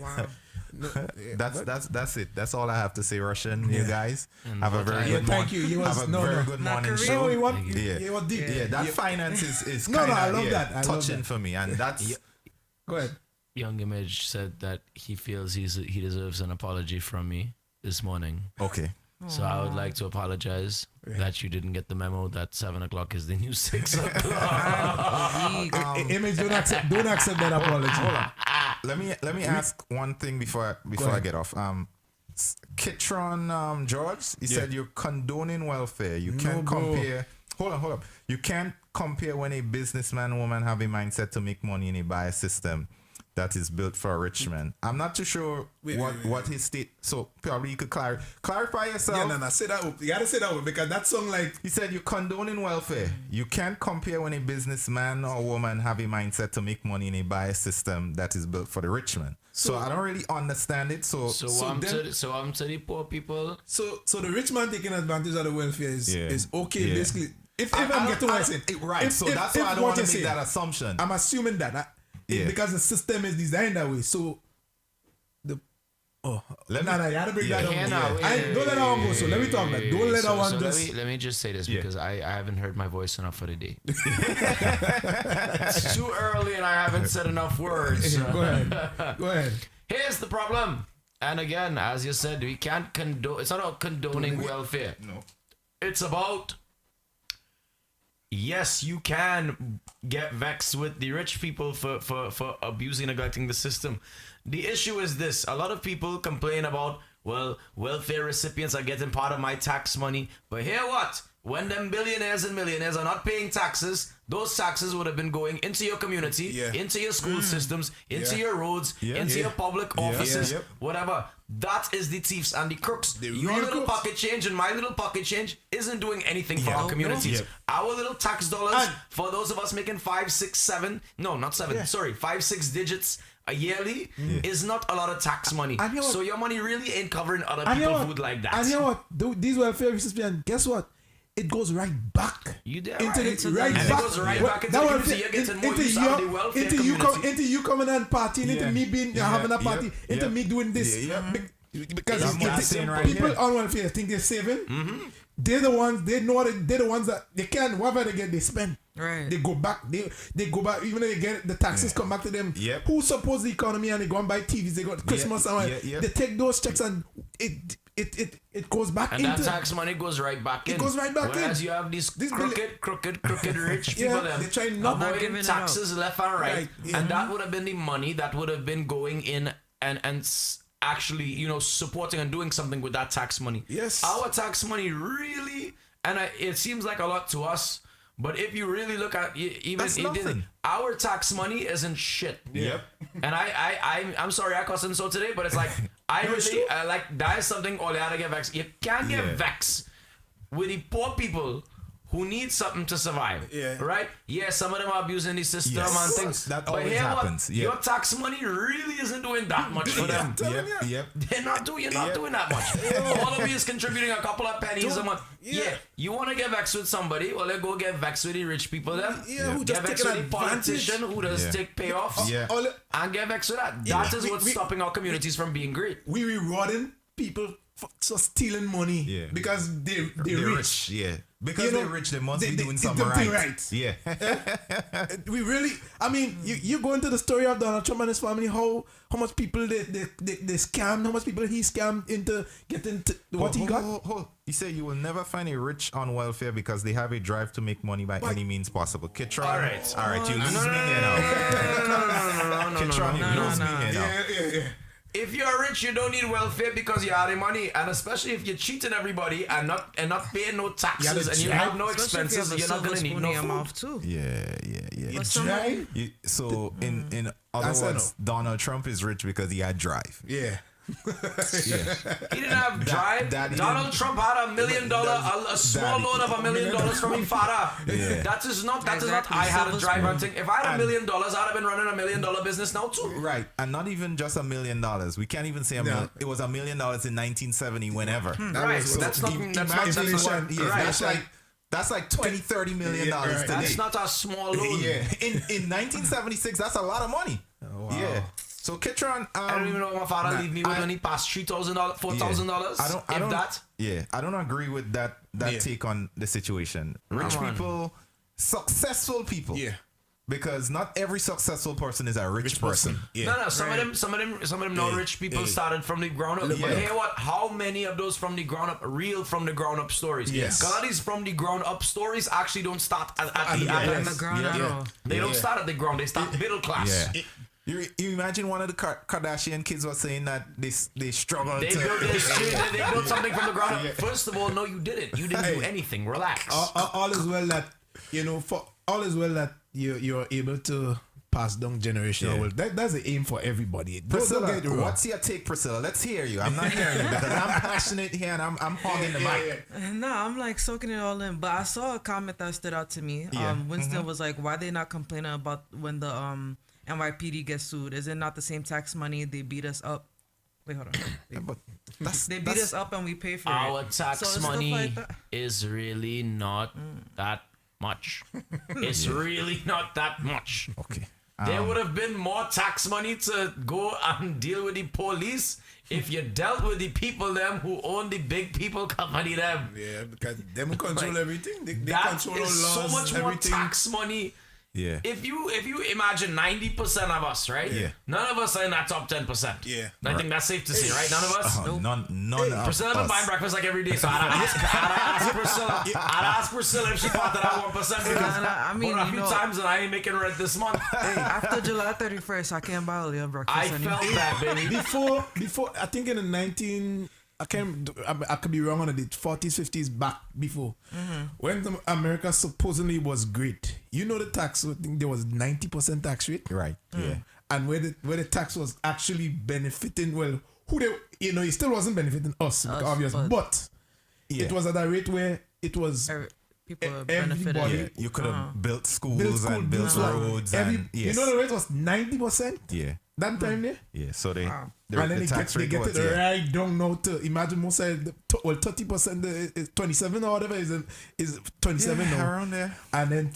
Wow. No, that's it. That's all I have to say, Russian. You guys have a very good thank you. good morning show. That finance is kind of I love that. touching for me, and that's. Go ahead. Young Image said that he feels he deserves an apology from me this morning. Okay. So I would like to apologize that you didn't get the memo that 7 o'clock is the new 6 o'clock. Image, don't accept that apology. Hold on. Let me ask one thing before I get off. Kitron George, he said you're condoning welfare. You can't compare. Hold on. You can't compare when a businessman or woman have a mindset to make money in a bias system that is built for a rich man. I'm not too sure what his state. So probably you could clarify yourself. Yeah, no, say that. You gotta say that because that song like he said you're condoning welfare. You can't compare when a businessman or woman have a mindset to make money in a bias system that is built for the rich man. So I don't really understand it. So I'm to the poor people. So the rich man taking advantage of the welfare is okay. Basically, if I'm getting what I'm saying, right. So that's why I don't want to make that assumption. I'm assuming that. Because the system is designed that way. So you gotta break that down. Don't let that one go. So let me talk about. Don't let that one just. Let me just say this because I haven't heard my voice enough for the day. It's too early and I haven't said enough words. Go ahead. Here's the problem. And again, as you said, we can't condone. It's not about condoning welfare. No. It's about. Yes, you can get vexed with the rich people for abusing, neglecting the system. The issue is this. A lot of people complain about, well, welfare recipients are getting part of my tax money. But hear what? when them billionaires and millionaires are not paying taxes, those taxes would have been going into your community, into your school systems, into your roads, into your public offices, whatever. That is the thieves and the crooks. Your little pocket change and my little pocket change isn't doing anything for our communities. Our little tax dollars, for those of us making 5, 6, 7, no, not 7, sorry, 5, 6 digits a yearly, is not a lot of tax money. So your money really ain't covering other people's food like that. And you know what? These welfare recipients, guess what? It goes right back into back. It goes right back into the community. You're getting more use out of the welfare community. Into you coming and partying, into me being having a party, into me doing this. Because people on welfare think they're saving. They're the ones. They know that they're the ones that they can. Whatever they get, they spend. Right. They go back. They go back. Even though they get the taxes come back to them. Who supports the economy and they go and buy TVs? They got Christmas and they take those checks and it goes back and that tax money goes right back in. It goes right back in. Whereas you have these crooked rich people them they try not avoiding taxes left and right. And that would have been the money that would have been going in and actually, you know, supporting and doing something with that tax money. Yes. Our tax money really, and it seems like a lot to us, but if you really look at even our tax money isn't shit. Yep. And I'm sorry I cussed him so today, but it's like I really like that is something all you gotta get vexed. You can't get vexed with the poor people who need something to survive. Right? Yeah, some of them are abusing the system and things. That always happens. Your tax money really isn't doing that much for them. They're not doing that much. All of you is contributing a couple of pennies a month. You want to get vexed with somebody, well, let's go get vexed with the rich people then. Who get just vexed with the politician who does take payoffs. And get vexed with that. That is what's stopping our communities from being great. We rewarding people for stealing money because they're rich. Because they're rich, they must be doing something right. We really, I mean, you go into the story of Donald Trump and his family, how much people they scammed, how much people he scammed into getting what he got. You say you will never find a rich on welfare because they have a drive to make money by any means possible. Kitron, all right, you lose me here now. Kitron, you lose me here now. If you're rich, you don't need welfare because you have the money, and especially if you're cheating everybody and not paying no taxes and you have no expenses, you're not gonna need no food. Too. It's dry. So in other words, Donald Trump is rich because he had drive. He didn't have drive. Donald Trump had $1 million, a small loan of $1 million from his father. That is not. I had a drive hunting. If I had $1 million, I'd have been running $1 million business now too. Right, and not even just $1 million. We can't even say $1 million. It was $1 million in 1970. Whenever. Right. So that's not. That's like 20, 30 million dollars today. That's not a small loan. In 1976, that's a lot of money. Oh, wow. So Kitron, I don't even know what my father leave me with when he passed $3,000, $4,000. I don't agree with that take on the situation. Rich people, successful people. Because not every successful person is a rich person. No. Some of them know rich people started from the ground up. But hey, what? How many of those from the ground up, real from the ground up stories? Because a lot of these from the ground up stories actually don't start at the ground. They don't start at the ground. They start middle class. You imagine one of the Kardashian kids was saying that they struggled they built something from the ground up. First of all, no, you didn't. You didn't do anything. Relax. All is well that you're able to pass down generational wealth. That's the aim for everybody. Priscilla, what's your take, Priscilla? Let's hear you. I'm not hearing you because I'm passionate here and I'm hogging the mic. No, I'm like soaking it all in. But I saw a comment that stood out to me. Winston was like, why they not complaining about when the NYPD gets sued? Is it not the same tax money? They beat us up. Wait, hold on. They beat us up and we pay for our tax money is really not that much. It's really not that much. Okay. There would have been more tax money to go and deal with the police if you dealt with the people them who own the big people company them. Yeah, because them control everything. They that control is laws, so much everything. more tax money. Yeah. If you imagine 90% of us, right? Yeah. None of us are in that top 10%. Yeah. I think that's safe to say, right? None of us. None of Priscilla been buying breakfast like every day, so I'd ask Priscilla if she part of that 1% because I mean, a few times and I ain't making rent this month. After July 31st, I can't buy all your breakfast anymore. I felt that, baby. Before I think in the I could be wrong on the 40s, 50s back before. When America supposedly was great, you know the tax, I think there was 90% tax rate. Right. Yeah. And where the tax was actually benefiting, well, who they, it still wasn't benefiting us, obvious, but it was at a rate where it was people benefited. Yeah, you could have built schools and built roads. And, yes. You know the rate was 90%? Yeah. That time there? Yeah, so they and then they get it right down now to imagine most of 30% is 27 or whatever is 27 now. Around there. And then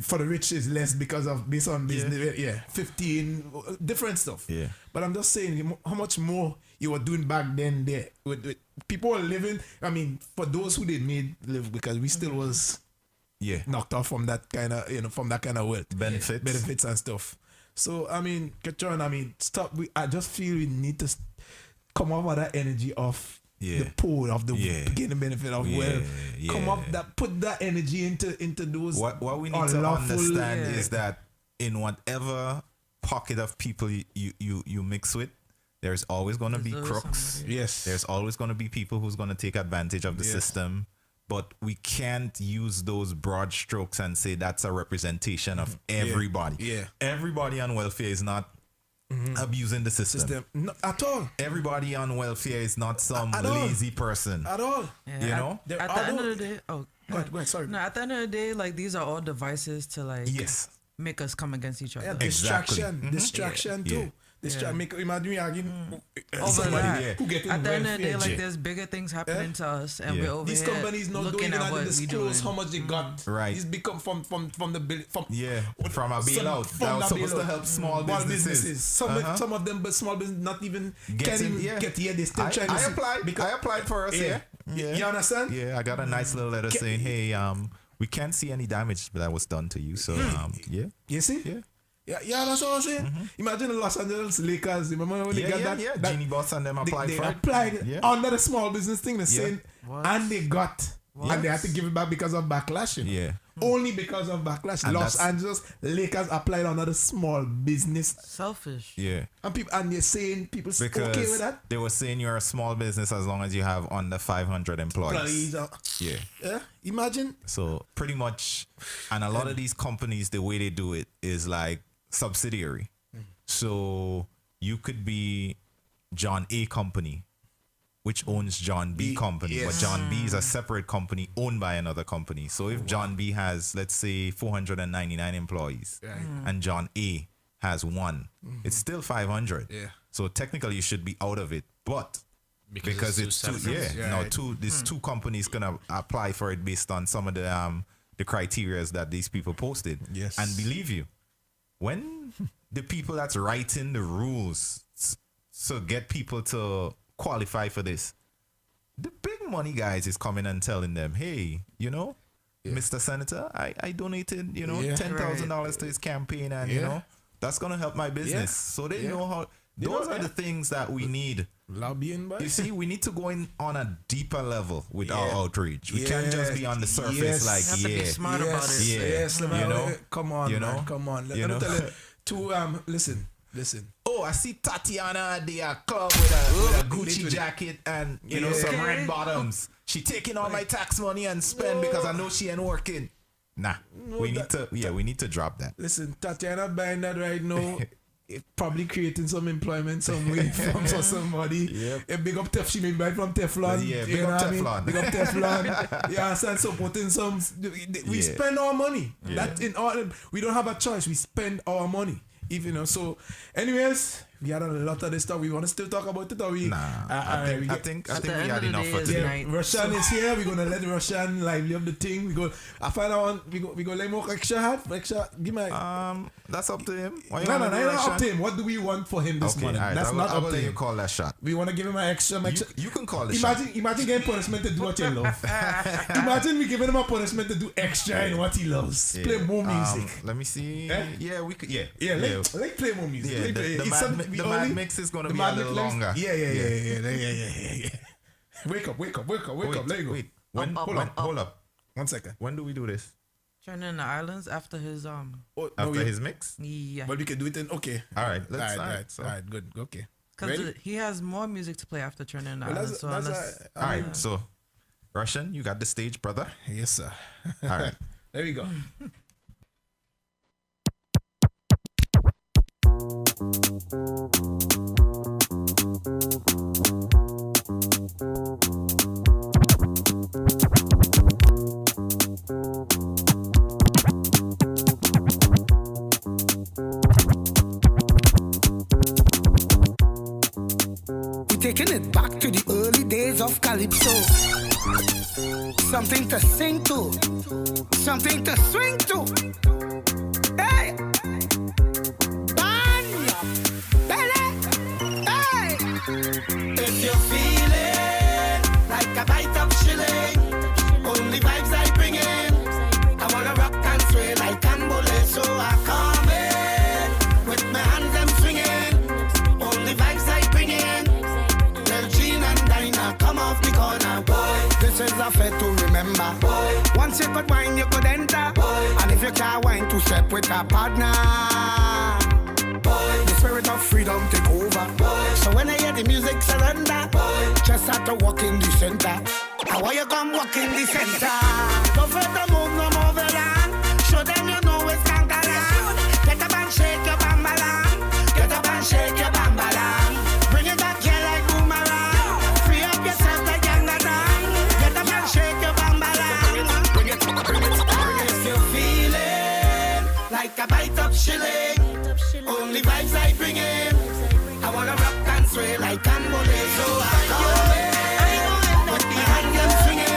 for the rich is less because of based on business 15 different stuff. Yeah. But I'm just saying how much more you were doing back then there with people were living. I mean, for those who they made live, because we still was knocked off from that kind of wealth benefits and stuff. So, I mean, Ketron, stop. I just feel we need to come up with that energy of the poor, of the getting benefit of wealth. Come up, put that energy into those. What we need to understand is that in whatever pocket of people you mix with, there's always going to be crooks. Yes. There's always going to be people who's going to take advantage of the system. But we can't use those broad strokes and say that's a representation of everybody. Yeah. Everybody on welfare is not abusing the system. Not at all. Everybody on welfare is not some lazy person. At all. Yeah. You know? At the end of the day, go ahead, sorry. No, at the end of the day, like these are all devices to make us come against each other. Yeah, distraction too. Imagine we arguing who getting at the end of the day, welfare. there's bigger things happening to us, and we're over these here companies not looking doing at what we disclose doing. how much they got. Right. It's become from the bill from a bailout that was supposed to help small businesses. Some of them, but small business not even get here. They still trying to. I applied for us. Yeah. You understand? Yeah, I got a nice little letter saying, "Hey, we can't see any damage that was done to you." So, You see? Yeah, that's what I'm saying. Imagine the Los Angeles Lakers. Remember when they got that? Yeah, Genie Boss and them applied they for applied it. under the small business thing, the same, and they got, and they had to give it back because of backlash. Yeah. Only because of backlash. And Los Angeles Lakers applied under the small business. Selfish. Yeah. And they're saying people because okay with that? They were saying you're a small business as long as you have under 500 employees. Yeah. Imagine. So pretty much, and a lot of these companies, the way they do it is like subsidiary. So you could be John A company, which owns John B company, but John B is a separate company owned by another company. So if John B has, let's say, 499 employees, and John A has one, it's still 500. Yeah. So technically you should be out of it, but because it's two, these two companies gonna apply for it based on some of the criteria that these people posted. Yes. And believe you, when the people that's writing the rules so get people to qualify for this, the big money guys is coming and telling them, hey, Mr. Senator, I donated, $10,000 to his campaign, and that's gonna help my business. So they know how. Those are the things that we need. Lobbying, you see, we need to go in on a deeper level with our outreach. We can't just be on the surface like, you have to be smart about it. Yes, come on, man, come on. Let me tell you. Listen. Oh, I see Tatiana at the club with a Gucci jacket and some red bottoms. She taking all my tax money and spend because I know she ain't working. Nah, we need to drop that. Listen, Tatiana buying that right now. Probably creating some employment some way for somebody. Yep. Big up Tef, she may buy from Teflon. Yeah, big up Teflon. Big up Teflon. You understand? Supporting some. We spend our money. That we don't have a choice. We spend our money. So anyways, we had a lot of this stuff. We want to still talk about it, or we? Nah, I think we had enough for today. Roshan is here. We're gonna let Roshan lively up the thing. I find out we go let more extra. Give me. That's up to him. No, not up to him. What do we want for him this morning? Right, that's not up to him. You call that shot. We want to give him an extra. You can call it. Imagine getting punishment to do what you love. Imagine we giving him a punishment to do extra in what he loves. Play more music. Let me see. Yeah, we could. Yeah. Like play more music. The Mad Mix is gonna be a little longer. Yeah. Wake up. Let go. Wait. Hold up. 1 second. When do we do this? Turning in the islands after his his mix? Yeah. But we can do it in. Okay. All right. All right. Good. Okay. Because he has more music to play after Trinidad and Ireland. So all right, so Russian, you got the stage, brother. Yes, sir. All right. There we go. Taking it back to the early days of Calypso. Something to sing to, something to swing to. Hey! Bang! Belly! Hey! If you're feeling like a bite of shilling, only vibes I bring in. I wanna rock and sway like Cambole, so I come in with my hands I'm swinging. Only vibes I bring in. Come off the corner, boy. This is a fete to remember, boy. Once you could wine, you could enter, boy. And if you can't wine, to step with a partner, boy. The spirit of freedom take over, boy. So when I hear the music surrender, boy, just have to walk in the center. How are you come walk in the center? Don't further move, no move along. Show them you know it's Kangalan. Get up and shake your bambalam. Get up and shake your bambalam. Bring it back here like boomerang. Like a bite of shilling, only vibes I bring in. I wanna rock and sway like Cambole, so I come in with the hand I'm swinging.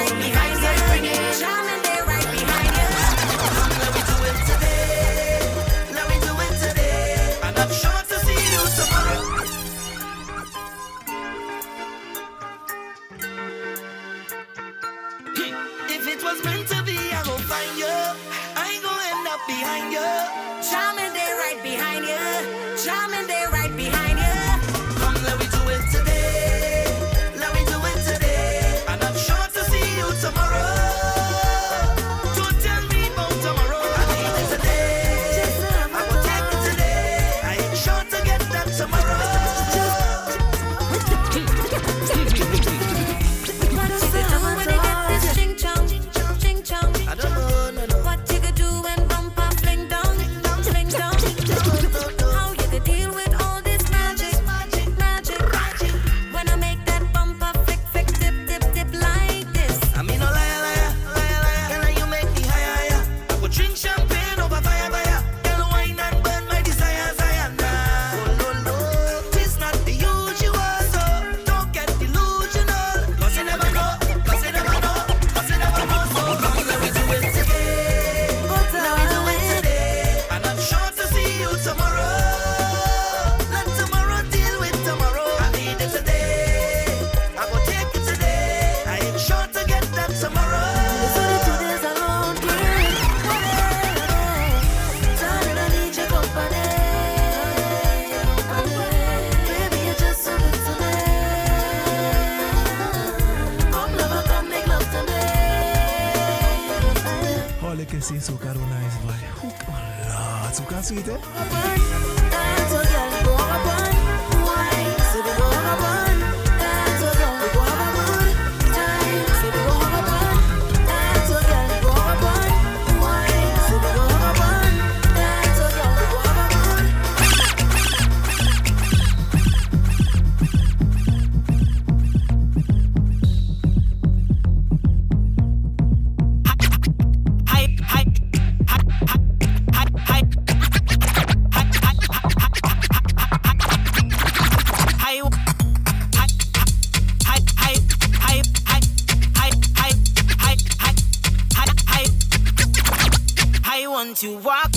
Only vibes I bring in. Let me do it today. Let me do it today. And I'm sure to see you tomorrow. If it was meant to be, I will find you. Behind you, Charmin, they right behind you. Charmin, they right behind you. Come, let me do it today. Let me do it today. And I'm sure to see you tomorrow. Don't tell me about tomorrow. I need it today. I will take it today. I ain't sure to get that tomorrow. What is it doing when you get this ching chong, ching chong? I don't know, no. What you could do when how you could deal with all this magic, magic. When I make that bumper flick, dip like this. I mean, no liar. Can you make me higher? I would drink champagne over fire. Can wine and burn my desires, no. It's not the usual, so don't get delusional. Cause you never know. So come, let me do it today. Let me do it today. And I'm sure to see you tomorrow. Let tomorrow deal with tomorrow. I need it today. I will take it today. I ain't sure to get that tomorrow. Today's a long day. Darling, I need your company. Baby, you're just so good to me. Come lover, come make love to me. All I can say is so nice, boy. Oh, Lord, so sweet, eh? To walk.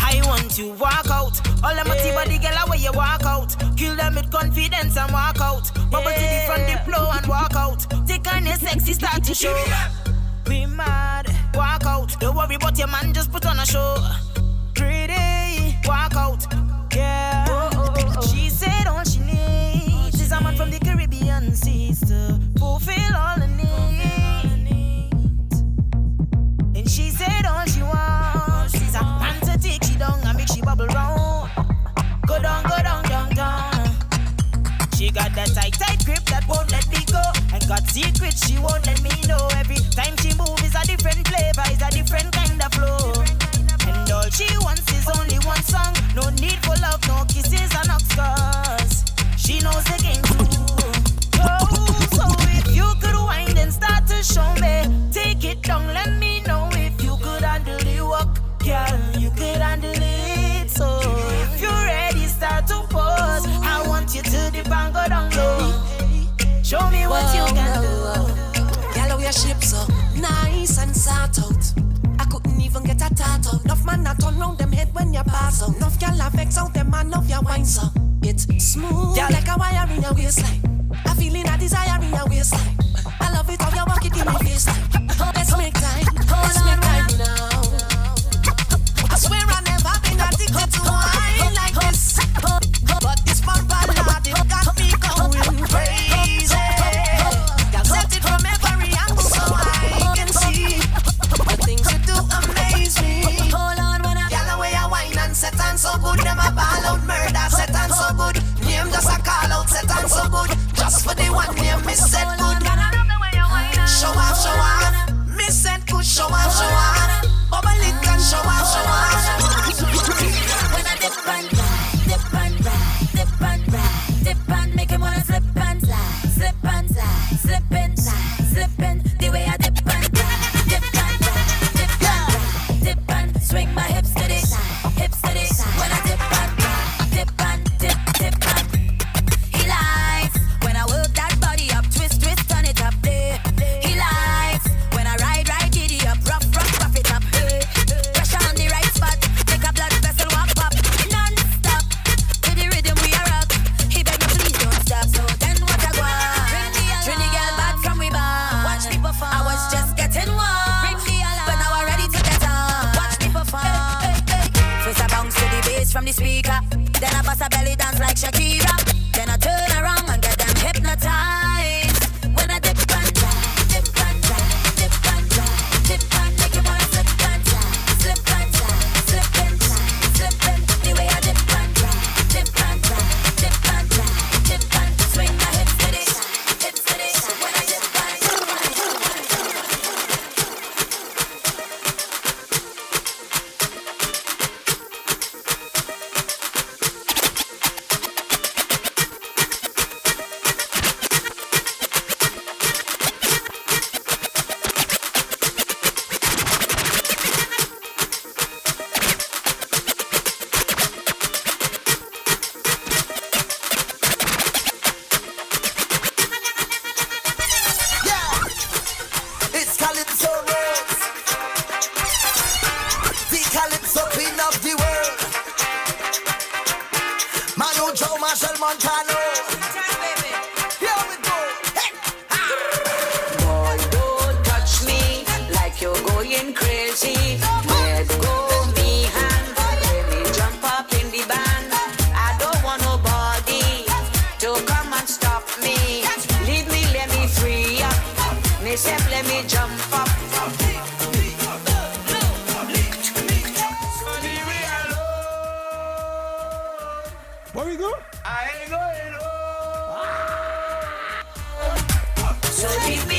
I want to walk out. All them body girl away you walk out. Kill them with confidence and walk out. Bubble to the front diplo and walk out. Take on your sexy start to show. We mad, walk out. Don't worry about your man, just put on a show. Pretty, walk out. Yeah. She said all she needs is a man from the Caribbean seas to fulfill all her needs. And secret, she won't let me know. Every time she moves is a different flavor, is a different kind of flow. And all she wants is only one song. No need for love, no kisses and no scars. She knows the game too. Oh, so if you could wind and start to show me, take it down, let me know if you could handle the work, girl. You could handle it. So if you're ready, start to pause. I want you to dip and go down low. Show me what you can do. Girl, your ship so nice and sort out. I couldn't even get a tattoo. Enough man not turn round them head when you pass out. Enough girl a vex out them man of your wine so it's smooth, girl, like a wire in your waistline. A feeling, a desire in your waistline. I love it how you walk it in my waistline. Let's make time, let's make time now. I swear I never been addicted to wine like this. But this pamper lad, it got me going crazy. Girl, set it from every angle so I can see the things you do amaze me. Hold on, when I girl away a wine and set on so good. Them a ball out murder, set on so good. Name just a call out, set on so good. Just for the one name, me said good. Show off, show off. Me said good, show off, show off. Bubble it and show off, show off. When I dip and ride, dip and ride, dip and ride, dip and make him wanna slip and slide, slip and slide, slip and slide, slip and the way I dip and ride, dip and ride, dip and ride, dip and swing my hips to the side, hips to the side. When I dip and ride, dip and dip, dip and he likes when I work that body up, twist, twist, turn it up there. He likes when I ride, ride, giddy up, rough, rough, rough it up. Pressure on the right spot, make a blood vessel walk pop, non-stop to the rhythm we are rock. He beg me please don't stop. So then what I want? Trini girl back from we bar. Watch me perform. I was just getting warm, but now I'm ready to get on. Watch me perform. First I bounce to the bass from the speaker, then I pass a belly dance like Shakira. Then I turn around and get them hypnotized. When I dip and ride, dip and ride, dip and ride, dip and make you wanna slip and slide, slip and slide, slip and slide, slip and the way I dip and ride, dip and ride, dip and ride, dip and swing my hips to the side, hips to the side. When I dip and It's Calypso Rose, the Calypso queen of the world. Manu Joe Marshall Montano. Here we go. Hey. Boy, don't touch me like you're going crazy. Let go me hand, let me jump up in the band. I don't want nobody to come and stop me. Leave me, let me free up. Me step, let me jump up. Where we go? So leave me